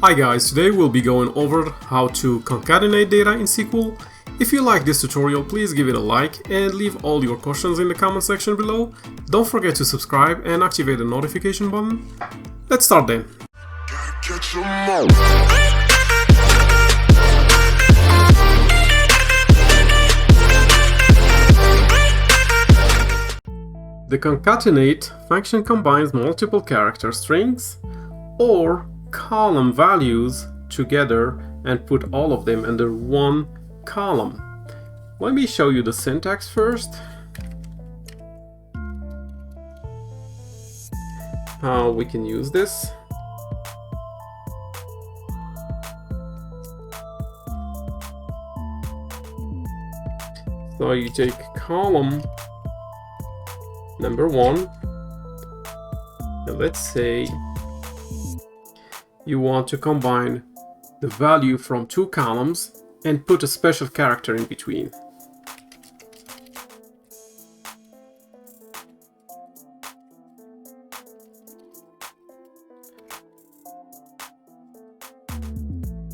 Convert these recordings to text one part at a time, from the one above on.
Hi guys, today we'll be going over how to concatenate data in SQL. If you like this tutorial, please give it a like and leave all your questions in the comment section below. Don't forget to subscribe and activate the notification button. Let's start then. The concatenate function combines multiple character strings or column values together and put all of them under one column. Let me show you the syntax first. How we can use this. So you take column number 1 and let's say you want to combine the value from two columns and put a special character in between.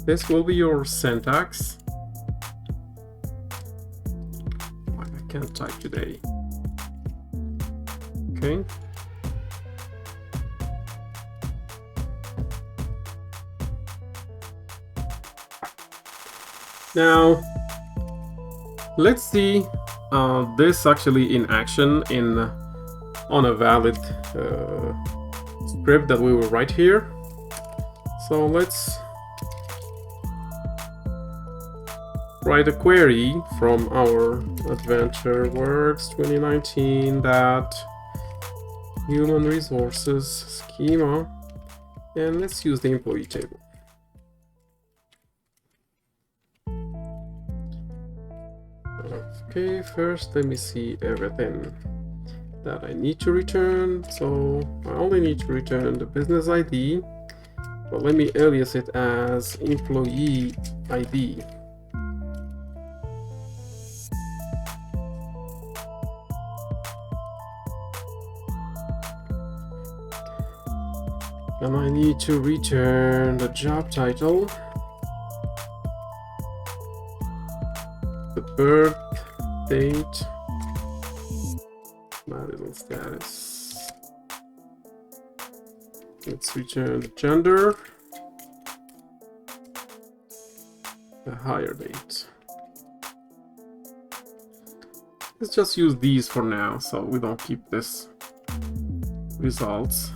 This will be your syntax. I can't type today. Okay. Now, let's see this actually in action on a valid script that we will write here. So let's write a query from our AdventureWorks 2019 human resources schema, and let's use the employee table. Okay, first let me see everything that I need to return. So I only need to return the business ID, but let me alias it as employee ID. And I need to return the job title, the birth date, marital status. Let's return the gender, the hire date. Let's just use these for now so we don't keep this results.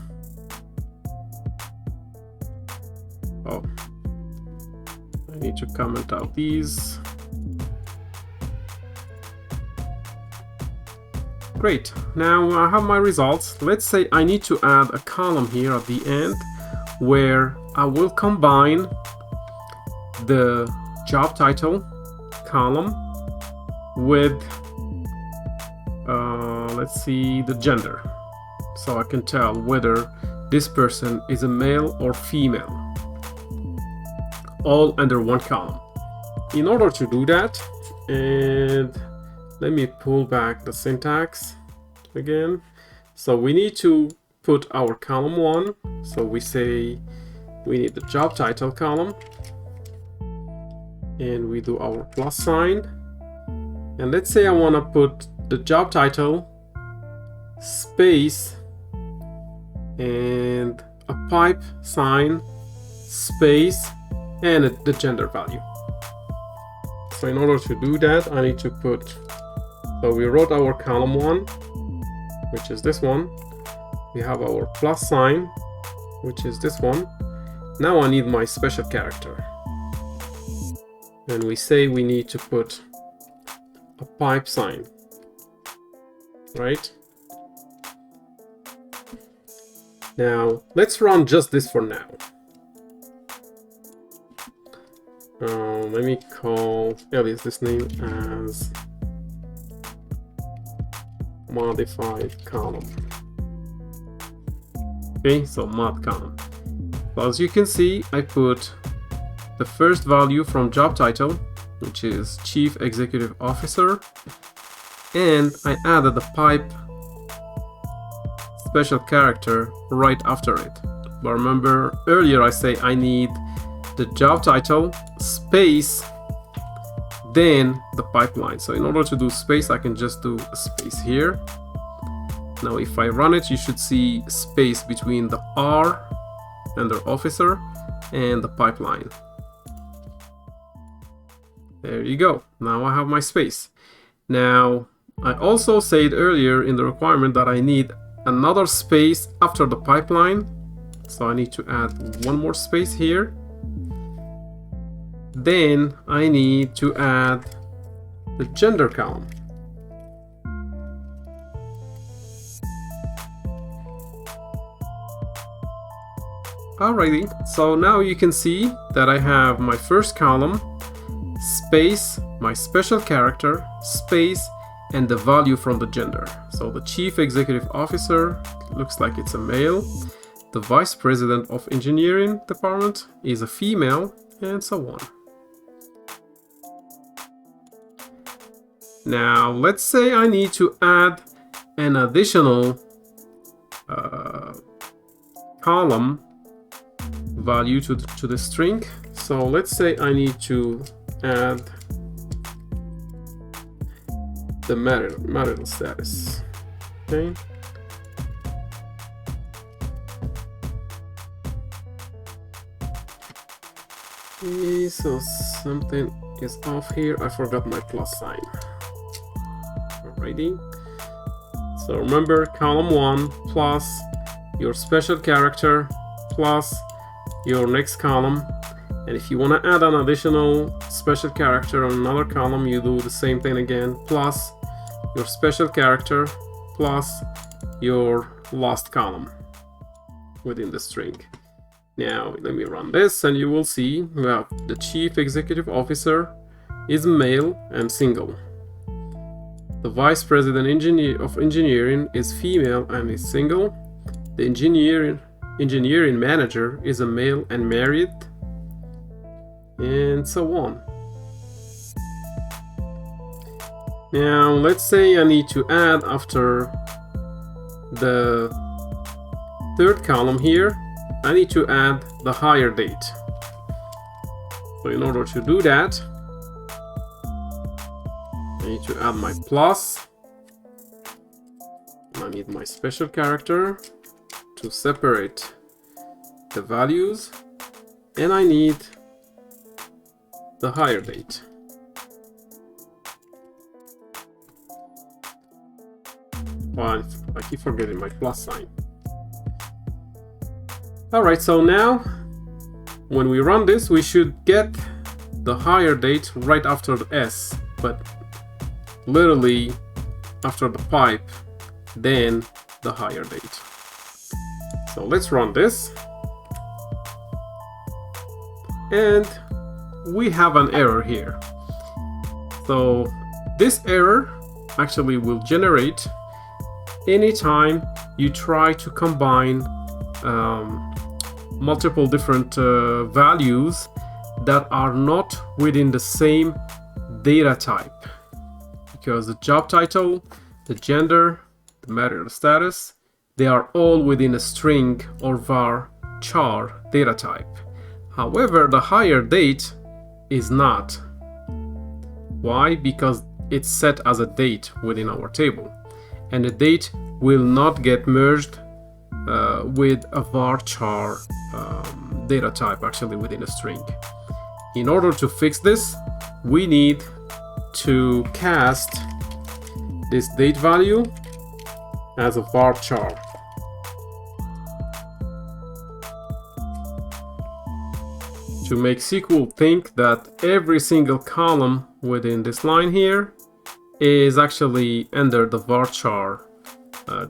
Oh, I need to comment out these. Great, now I have my results. Let's say I need to add a column here at the end where I will combine the job title column with, let's see, the gender. So I can tell whether this person is a male or female, all under one column. In order to do that, and let me pull back the syntax again. So we need to put our column 1. So we say we need the job title column, and we do our plus sign. And let's say I want to put the job title space and a pipe sign space and the gender value. So in order to do that, I need to put, so we wrote our column 1, which is this one. We have our plus sign, which is this one. Now I need my special character. And we say we need to put a pipe sign, right? Now, let's run just this for now. Let me alias this name as modified column. Okay, so mod column. So as you can see, I put the first value from job title, which is Chief Executive Officer, and I added the pipe special character right after it. But remember, earlier I say I need the job title, space, then the pipeline. So in order to do space, I can just do a space here. Now if I run it, you should see space between the R under officer and the pipeline. There you go. Now I have my space. Now I also said earlier in the requirement that I need another space after the pipeline. So I need to add one more space here. Then I need to add the gender column. Alrighty, so now you can see that I have my first column, space, my special character, space, and the value from the gender. So the chief executive officer looks like it's a male. The vice president of engineering department is a female, and so on. Now let's say I need to add an additional column value to the string. So let's say I need to add the marital status. Okay. Okay, so something is off here. I forgot my plus sign. Alrighty. So remember, column 1 plus your special character plus your next column, and if you want to add an additional special character on another column, you do the same thing again, plus your special character plus your last column within the string. Now let me run this and you will see we have the chief executive officer is male and single. The vice president of engineering is female and is single. The engineering manager is a male and married, and so on. Now let's say I need to add after the third column here, I need to add the hire date. So in order to do that, I need to add my plus. I need my special character to separate the values, and I need the hire date. Well, I keep forgetting my plus sign. Alright, so now when we run this, we should get the hire date right after the S, but literally after the pipe, then the hire date. So let's run this. And we have an error here. So this error actually will generate anytime you try to combine multiple different values that are not within the same data type. Because the job title, the gender, the marital status, they are all within a string or var char data type. However, the hire date is not. Why? Because it's set as a date within our table, and the date will not get merged with a varchar data type actually within a string. In order to fix this, we need to cast this date value as a varchar. To make SQL think that every single column within this line here is actually under the varchar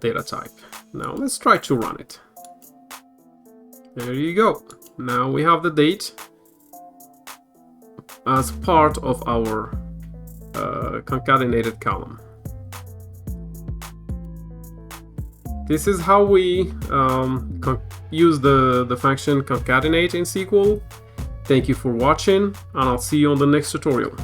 data type. Now let's try to run it. There you go. Now we have the date as part of our concatenated column. This is how we use the function concatenate in SQL. Thank you for watching, and I'll see you on the next tutorial.